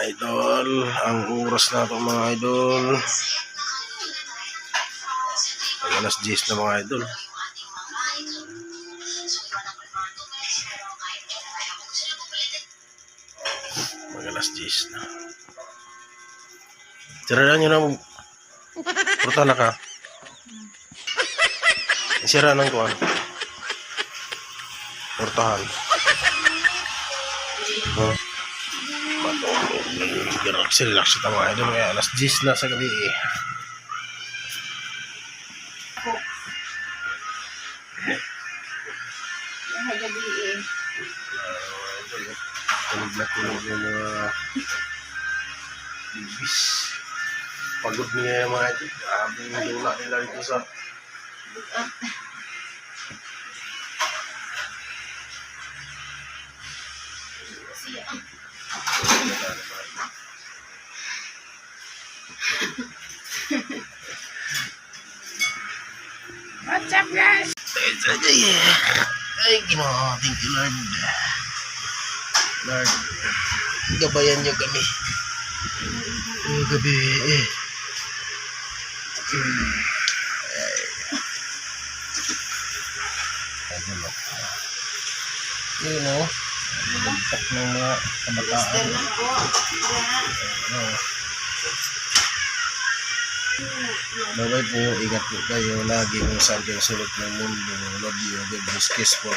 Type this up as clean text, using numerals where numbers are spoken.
idol, ang oras na ito mga idol ay alas 10 na mga idol. Mag alas 10 na. Tirahan nyo na mo. Purta na ka. Isira ng kuwan. Purtahan. Relax ito mga idol. Kaya alas 10 na sa gabi eh. Tulog na tulog yung mga bibis. Pagod niya yung mga ito. Grabe yung lula nila dito sa What's up, guys? Ay, Ginoo, thank you, Lord. Lord, gabayan niyo kami. Yung gabi eh. You know, bagsak ng mga kabataan. Bye-bye po, ingat po kayo lagi kung saan kayo sulot ng mundo. Love you, God bless, kiss po.